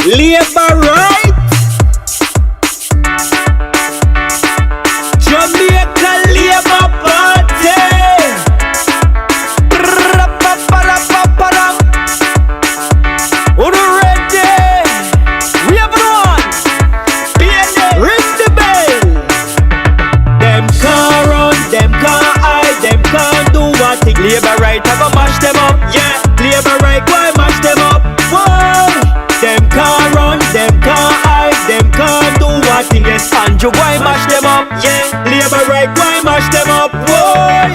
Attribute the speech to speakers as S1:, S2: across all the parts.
S1: Labour right. Jamaica Labour Party. Who ready? We have one. Ring the bell. Them can't run, them can't hide, them can't do what thing. Labour right, I go mash them up. Yeah, Labour right, go and mash them up. Whoa. Them can't run, them can't hide, them can't do what thing. Yes, Andrew, go and mash them up. Yeah, Labour right, go and mash them up. Whoa.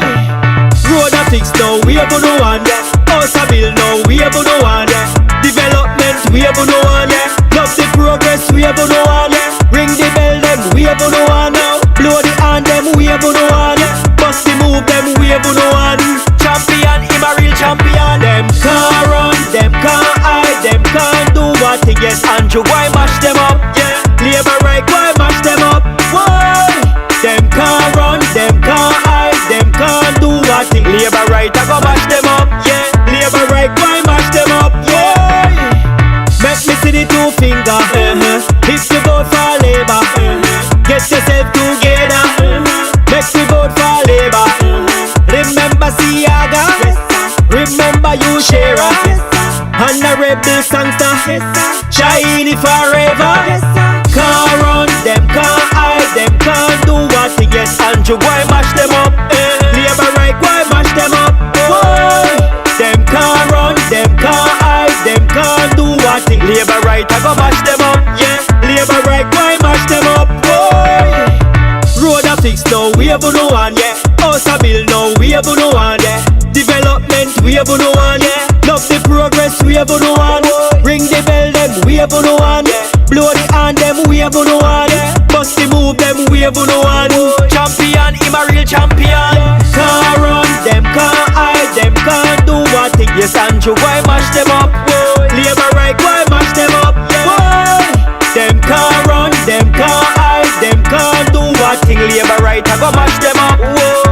S1: Road a fix now, we have no one. Yeah, house a build now, we have no one. Yeah, development, we have no one. Yeah, love the progress, we have no one. Yeah, ring the bell, them, we have no one now. Blow the hand, them, we have no one. Yeah, bust the move, them, we have no one. Champion, him a real champion. Them can't run, them can't hide, them can't do what thing. Yes, Andrew, why mash them up? Yeah, Labour right, why mash them up? Why? Them can't run, them can't hide, them can't do what thing. Labour right, I go mash them up. Yeah, Labour right, why mash them up? Yeah. Make me see the two finger. If you vote for Labour, get yourself together. Make me vote for Labour. Remember Siaga, remember you Shera, Honorable Sangster, shiny forever. Can't run, them can't hide, them can't do what thing. Yes, Andrew, why mash them up? Labour right, why mash them up? Why? Them can't run, them can't hide, them can't do what thing. Labour right, I go mash them up. Yeah, Labour right, why mash them up? Why? Road a fix now, we have no one. Yeah, house a build now, we have no one. Yeah, development, we have no one. Yeah, love the progress, we have no one. Ring the bell, them, we have no one. Yeah, blow the hand, them, we have no one. Yeah, bust the move, them, we have no one. Champion, him a real champion. Can't run, them can't hide, them can't do what thing. Yes, Andrew, why mash them up? Labour right, why mash them up? Why? Them can't run, them can't hide, them can't do what thing. Labour right, I go mash them up.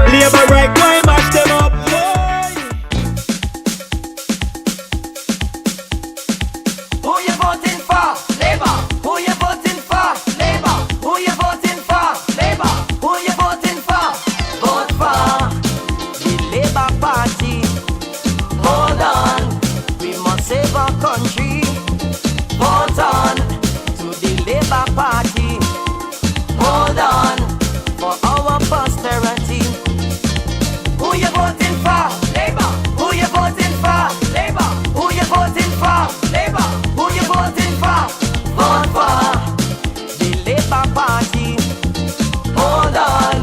S1: Labour right, why mash them up?
S2: Who you voting for? Labour. Who you voting for? Labour. Who you voting for? Labour. Who you voting for? Vote for the Labour Party. Hold on, we must save our country. Vote on to the Labour Party. Hold on for our posterity. Who you voting for? Labour. Who you voting for? Labour. Who you voting for? Labour. Who you voting for? Vote for the Labour Party. Hold on,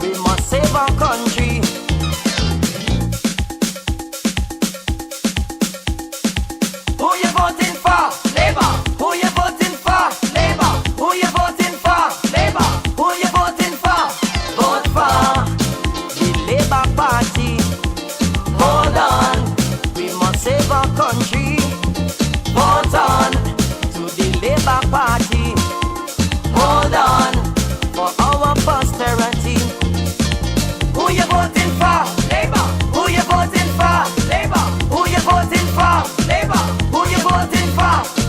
S2: we must save our country. Who you voting for? Labour. Who you voting for? Labour. Who you voting for? Labour. Who you voting for? Vote for the Labour Party. Hold on, we must save our country. Vote on to the Labour Party. Hold on for our posterity. Who you voting for? Labour. Who you voting for? Labour. Who you voting for? Labour. Who you voting for?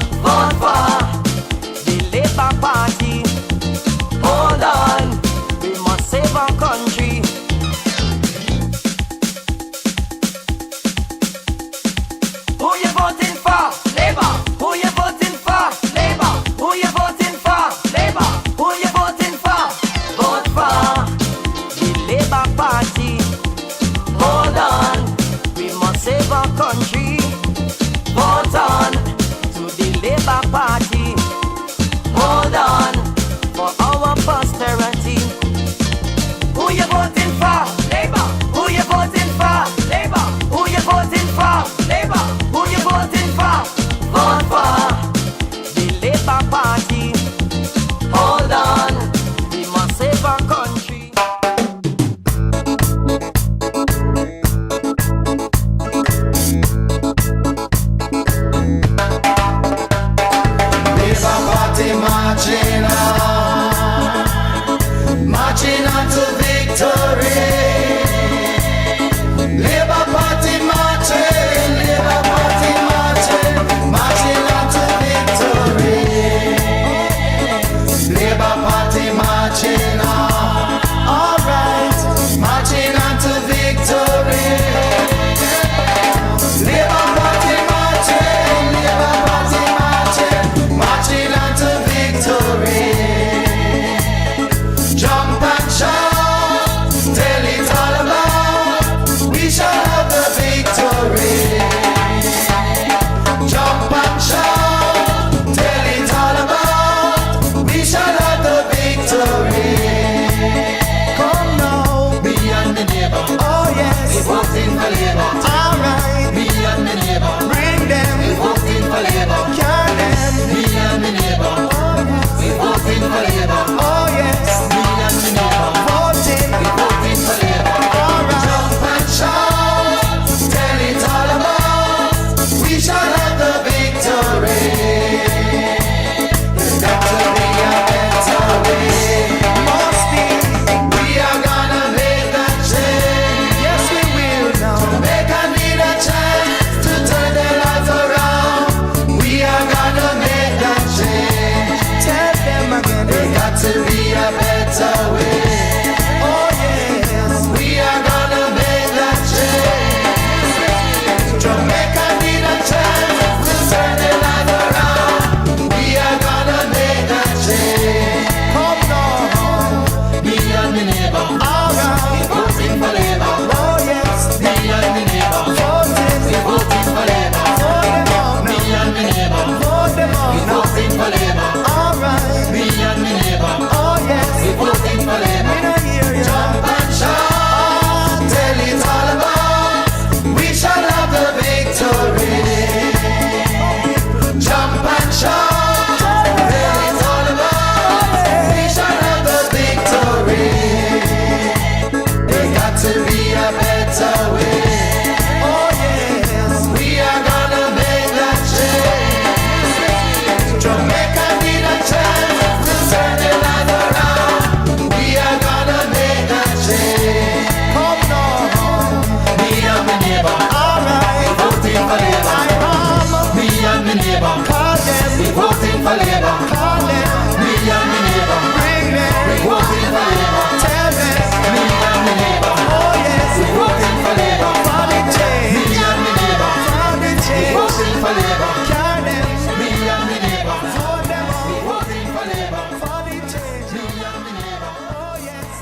S3: neighbor.
S1: Call them.
S3: We voting for Labour.
S1: Call them.
S3: Me and me neighbor.
S1: Bring them.
S3: We voting for Labour.
S1: Tell them.
S3: Me and me neighbor.
S1: Oh yes.
S3: We voting for Labour.
S1: For the change.
S3: Me and me neighbor.
S1: For the
S3: We
S1: change.
S3: voting for Labour.
S1: Call them.
S3: Me and me neighbor.
S1: For them all.
S3: We voting for Labour.
S1: For the change.
S3: Me and me neighbor.
S1: Oh yes.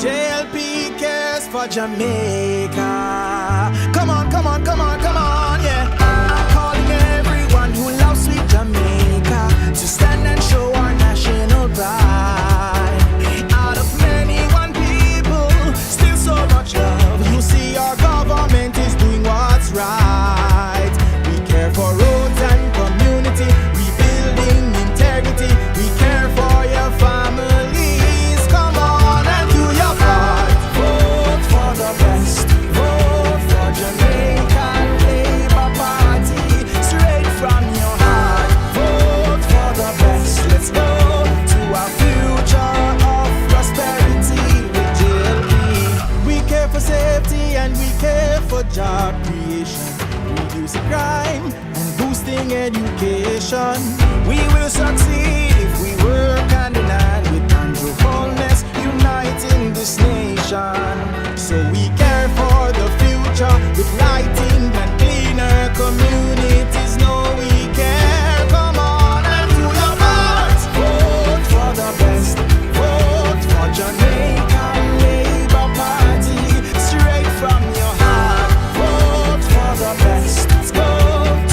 S1: JLP cares for Jamaica. Come on, come on, come on, come on, yeah. I'm calling everyone who loves sweet Jamaica to stand and show our national pride. Out of many one people, still so much love. You see our government is doing what's right. We care for roads and community, rebuilding integrity. We care for your families. Come on and do your part. Vote for the best. Vote for Jamaican Labour Party. Straight from your heart. Vote for the best. Let's go to a future of prosperity with JLP. We care for safety and we care for job creation, reducing crime and boosting education. We will succeed if we work hand in hand with Holness, uniting this nation. So we care for the future with lighting and cleaner communities. No, we care. Come on and do your part. Vote for the best. Vote for Jamaican Labour Party. Straight from your heart. Vote for the best. Let's go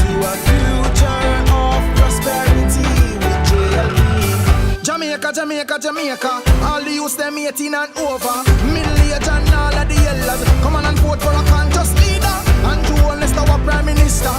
S1: to a future of prosperity with JLP. Jamaica, Jamaica, Jamaica. All the youths them 18 and over, middle age and all of the elders. Come on and vote for a conscious leader. And Holness our Prime Minister.